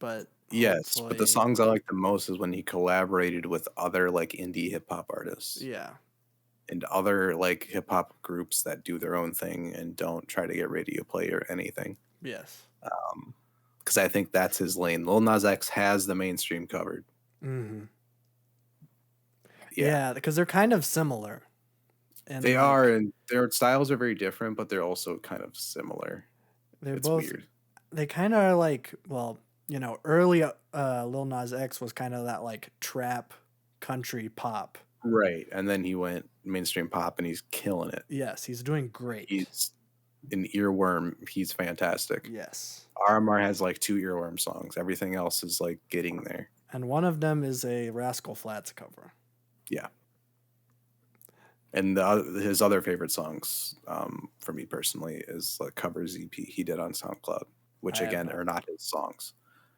but Yes, but the hopefully- songs I like the most is when he collaborated with other like indie hip hop artists. Yeah. And other like hip hop groups that do their own thing and don't try to get radio play or anything. Yes. Because I think that's his lane. Lil Nas X has the mainstream covered. Mm-hmm. Yeah, Yeah, because they're kind of similar. And they like, are, and their styles are very different, but they're also kind of similar. They're It's both. weird. They kind of are like, well, early Lil Nas X was kind of that like trap country pop. Right, and then he went mainstream pop, and he's killing it. Yes, he's doing great. He's an earworm. He's fantastic. Yes. RMR has like 2 earworm songs. Everything else is like getting there. And one of them is a Rascal Flatts cover. Yeah. And his other favorite songs, for me personally, is like covers EP he did on SoundCloud, which I have again not. are not his songs.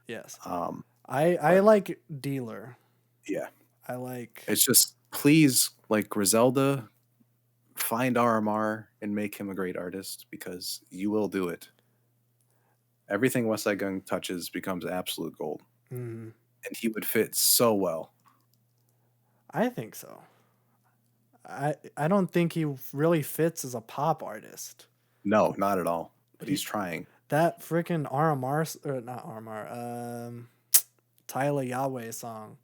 Yes. Um, I like Dealer. yeah, I like. it's just please, like Griselda, find RMR and make him a great artist, because you will do it. Everything West Side Gun touches becomes absolute gold, Mhm. and he would fit so well. I think so. I don't think he really fits as a pop artist. No, not at all. But he's trying. That freaking RMR, or not RMR, Tyler Yahweh song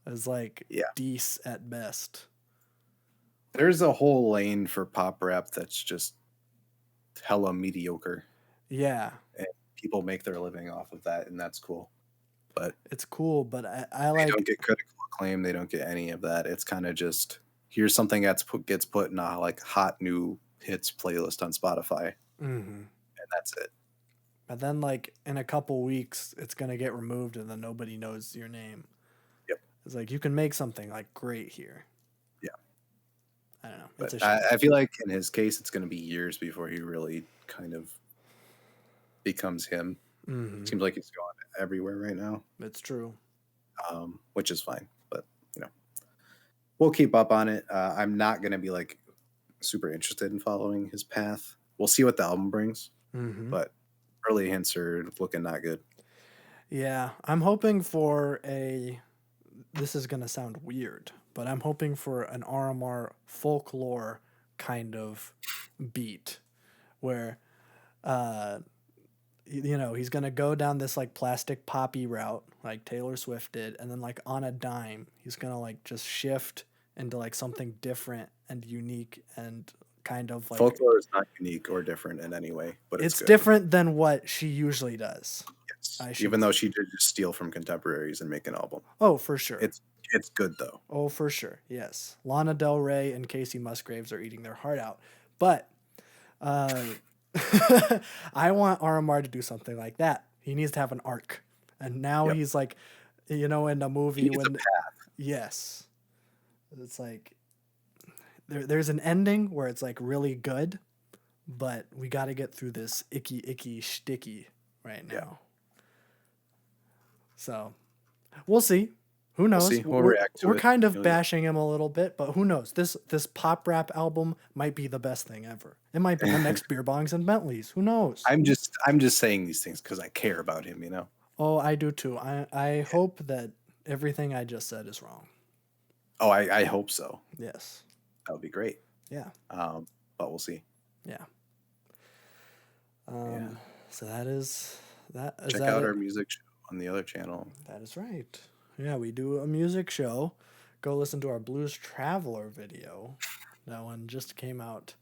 is like Yeah. dece at best. There's a whole lane for pop rap that's just hella mediocre. Yeah, People make their living off of that, and that's cool. But it's cool, but I they like. don't get critical acclaim. They don't get any of that. It's kind of just here's something gets put in a like hot new hits playlist on Spotify, Mhm. and that's it. But then, like, in a couple weeks, it's gonna get removed, and then nobody knows your name. Yep. It's like you can make something like great here. Yeah. I don't know. It's But a shame. I feel like in his case, it's going to be years before he really kind of becomes him. Mhm. Seems like he's going everywhere right now, It's true. which is fine. But we'll keep up on it. I'm not going to be like super interested in following his path. We'll see what the album brings, Mm-hmm. but early hints are looking not good. Yeah, I'm hoping for a. This is gonna sound weird, but I'm hoping for an RMR folklore kind of beat, where, he's gonna go down this like plastic poppy route, like Taylor Swift did, and then like on a dime, he's gonna like just shift into like something different and unique and kind of like Folklore is not unique or different in any way, but it's good. different than what she usually does. Yes. I should Even though she did just steal from contemporaries and make an album. Oh, for sure. It's good though. Oh, for sure. Yes. Lana Del Rey and Casey Musgraves are eating their heart out. But I want RMR to do something like that. He needs to have an arc. And now Yep. he's like, in a movie He needs a when path. yes. It's like there's an ending where it's like really good, but we got to get through this icky sticky right now. Yeah. So, we'll see. Who knows? see. We'll we're react to we're it. kind of Yeah. bashing him a little bit, but who knows? This pop rap album might be the best thing ever. It might be the next Beer Bongs and Bentleys. Who knows? I'm just saying these things because I care about him, Oh, I do too. I hope that everything I just said is wrong. Oh, I hope so. Yes. That would be great. Yeah. But we'll see. Yeah. Yeah. So that is that. Is Check that out it? our music show on the other channel. That is right. Yeah, we do a music show go listen to our Blues Traveler video. That one just came out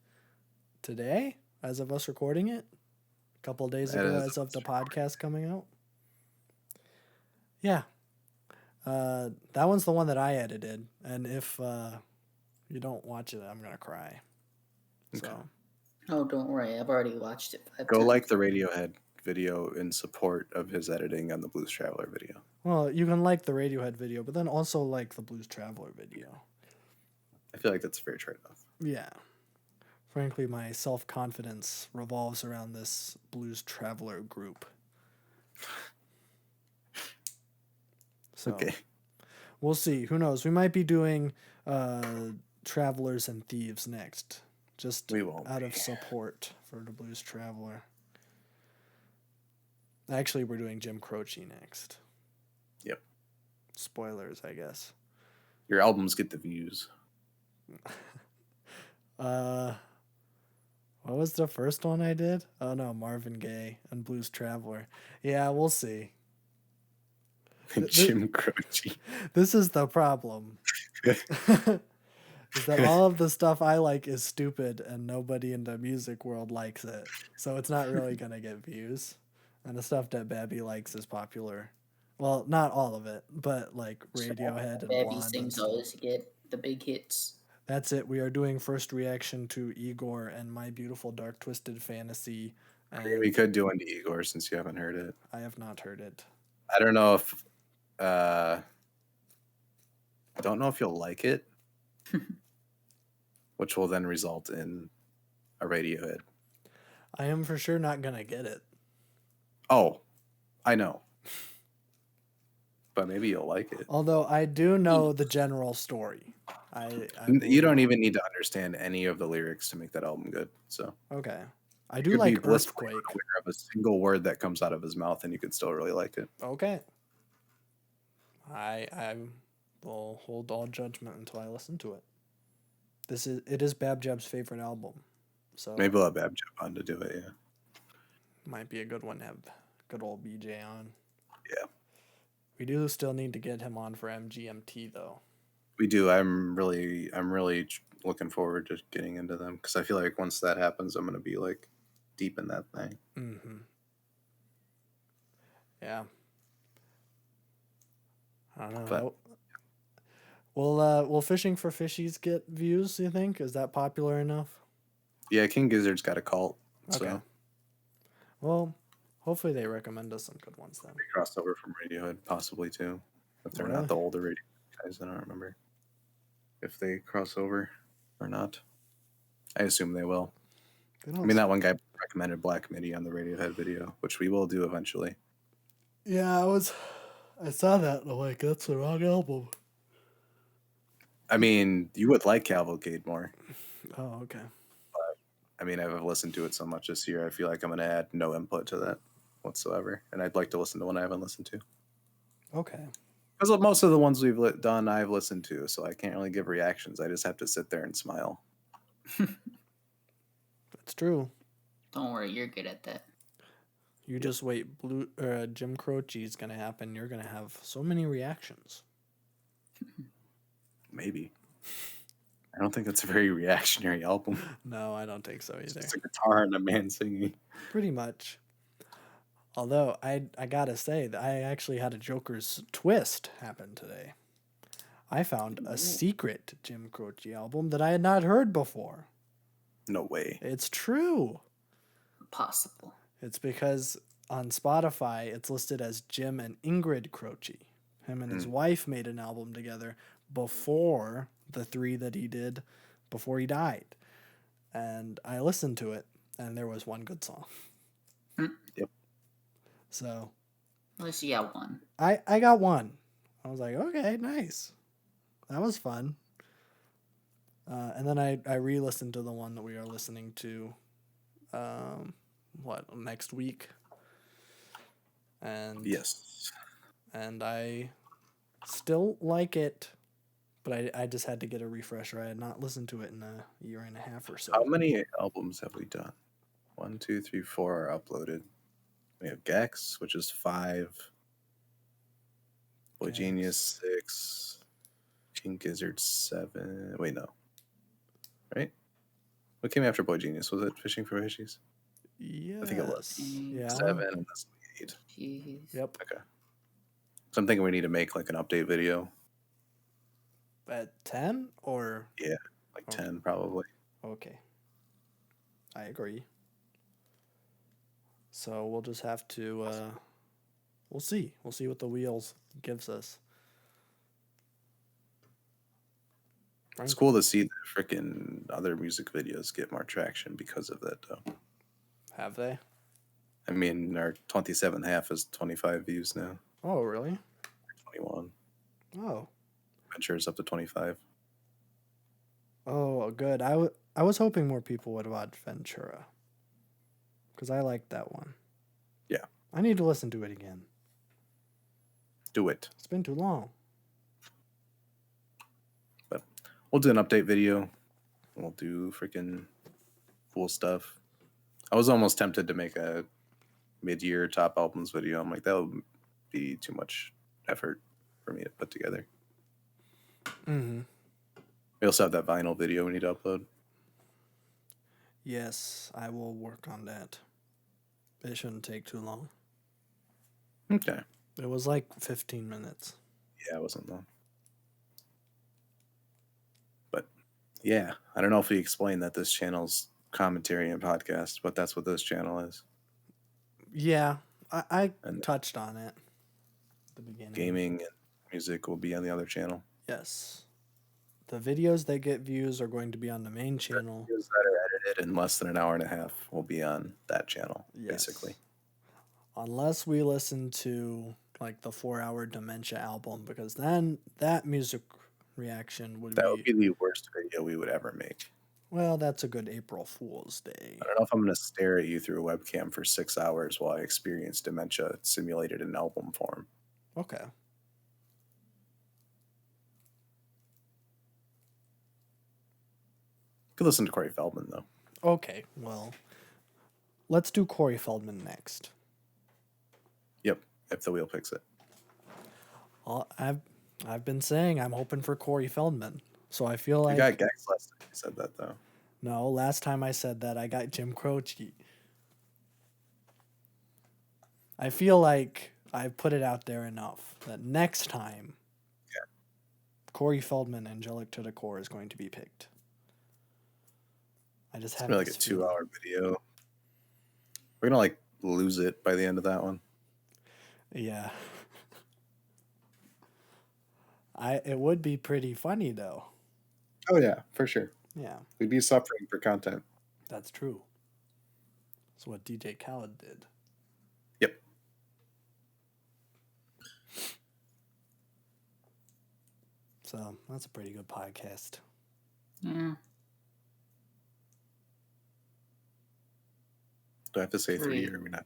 today, as of us recording it. A couple of days That ago, is as of the recording. podcast coming out. Yeah. That one's the one that I edited. And if you don't watch it, I'm going to cry. Okay. So, Oh, don't worry. I've already watched it 5 Go times. like the Radiohead video in support of his editing on the Blues Traveler video. well, you can like the Radiohead video, but then also like the Blues Traveler video. I feel like that's a fair trade-off. Yeah. Frankly, my self-confidence revolves around this Blues Traveler group. So, Okay. we'll see. Who knows? We might be doing Travelers and Thieves next. Just We won't out be. of support for the Blues Traveler. Actually, we're doing Jim Croce next. Yep. Spoilers, I guess. Your albums get the views. What was the first one I did? Oh no, Marvin Gaye and Blues Traveler. Yeah, we'll see. Jim Croce. This is the problem. Is that all of the stuff I like is stupid and nobody in the music world likes it. So it's not really going to get views. And the stuff that Babby likes is popular. Well, not all of it, but like Radiohead and Babby Blonde. And things stuff. always get the big hits. That's it. We are doing first reaction to Igor and My Beautiful Dark Twisted Fantasy. And We could do one to Igor since you haven't heard it. I have not heard it. I don't know if I don't know if you'll like it, which will then result in a Radiohead. I am for sure not going to get it. Oh, I know. But maybe you'll like it. Although I do know the general story. You don't even need to understand any of the lyrics to make that album good. So Okay. I do you'd like be blissfully Earthquake. unaware of a single word that comes out of his mouth, and you could still really like it. Okay. I will hold all judgment until I listen to it. It is Bab Jab's favorite album. So Maybe we'll have Bab Jab on to do it, yeah. might be a good one to have good old BJ on. Yeah. We do still need to get him on for MGMT though. We do. I'm really looking forward to getting into them because I feel like once that happens, I'm gonna be like deep in that thing. Mm-hmm. Yeah. I don't know. But- Will Fishing for Fishies get views, you think? Is that popular enough? Yeah, King Gizzard's got a cult. So Okay. Well, hopefully they recommend us some good ones then. they crossed over from Radiohead, possibly too. If they're Really? not the older Radiohead guys, I don't remember if they cross over or not. I assume they will. They I don't mean, that one guy recommended Black Midi on the Radiohead video, which we will do eventually. Yeah, I saw that and I'm like, that's the wrong album. I mean, you would like Cavalcade more. Oh, okay. I mean, I've listened to it so much this year, I feel like I'm going to add no input to that whatsoever. And I'd like to listen to one I haven't listened to. Okay. Because most of the ones we've done, I've listened to, so I can't really give reactions. I just have to sit there and smile. That's true. Don't worry, you're good at that. You just wait. Jim Croce is going to happen. You're going to have so many reactions. Maybe. I don't think it's a very reactionary album. No, I don't think so It's either. just a guitar and a man singing. Pretty much. Although, I gotta say, that I actually had a Joker's twist happen today. I found a secret Jim Croce album that I had not heard before. No way. It's true. Possible. It's because on Spotify, it's listed as Jim and Ingrid Croce. Him and his wife made an album together before the 3 that he did before he died. And I listened to it, and there was one good song. Yep. So At least you got one. I got one. I was like, okay, nice. That was fun. And then I re-listened to the one that we are listening to next week. And Yes. and I still like it, but I just had to get a refresher. I had not listened to it in a year and a half or so. How many albums have we done? 1, 2, 3, 4 are uploaded. We have Gex, which is 5. Boy Gex. Genius, 6. King Gizzard 7. Wait, no. Right? What came after Boy Genius? Was it Fishing for Fishies? Yes. I think it was. Yeah. 7 and this will be 8. Jeez. Yep. Okay. So I'm thinking we need to make like an update video. At 10 or Yeah, like Okay. 10 probably. okay. I agree. So we'll just have to we'll see. We'll see what the wheels gives us. It's cool to see the freaking other music videos get more traction because of that, though. Have they? I mean, our 27th half is 25 views now. Oh, really? 21. Oh. Venture's up to 25. Oh, good. I was hoping more people would watch Ventura. Because I liked that one. Yeah. I need to listen to it again. Do it. It's been too long. But we'll do an update video. We'll do freaking cool stuff. I was almost tempted to make a mid-year top albums video. I'm like, that would be too much effort for me to put together. Mm-hmm. We also have that vinyl video we need to upload. Yes, I will work on that. It shouldn't take too long. Okay. It was like 15 minutes. Yeah, it wasn't long. But yeah, I don't know if we explained that this channel's commentary and podcast, but that's what this channel is. Yeah, I And touched on it at the beginning. gaming and music will be on the other channel. Yes. The videos that get views are going to be on the main channel. The videos that are edited in less than an hour and a half will be on that channel, Yes. basically. Unless we listen to like the 4-hour Dementia album, because then that music reaction would That would be the worst video we would ever make. Well, that's a good April Fool's Day. I don't know if I'm going to stare at you through a webcam for 6 hours while I experience dementia simulated in album form. Okay. Could listen to Corey Feldman, though. Okay, well, let's do Corey Feldman next. Yep, if the wheel picks it. I've been saying I'm hoping for Corey Feldman, so I feel like You got Gex last time you said that, though. no. Last time I said that, I got Jim Croce. I feel like I've put it out there enough that next time, Corey Feldman, Angelic to the Core is going to be picked. I just It's have gonna be like a 2-hour video. We're gonna like lose it by the end of that one. Yeah. It would be pretty funny though. Oh yeah, for sure. Yeah, We'd be suffering for content. that's true. That's what DJ Khaled did. Yep. So that's a pretty good podcast. Yeah. Do I have to say 3 Three. or are we not?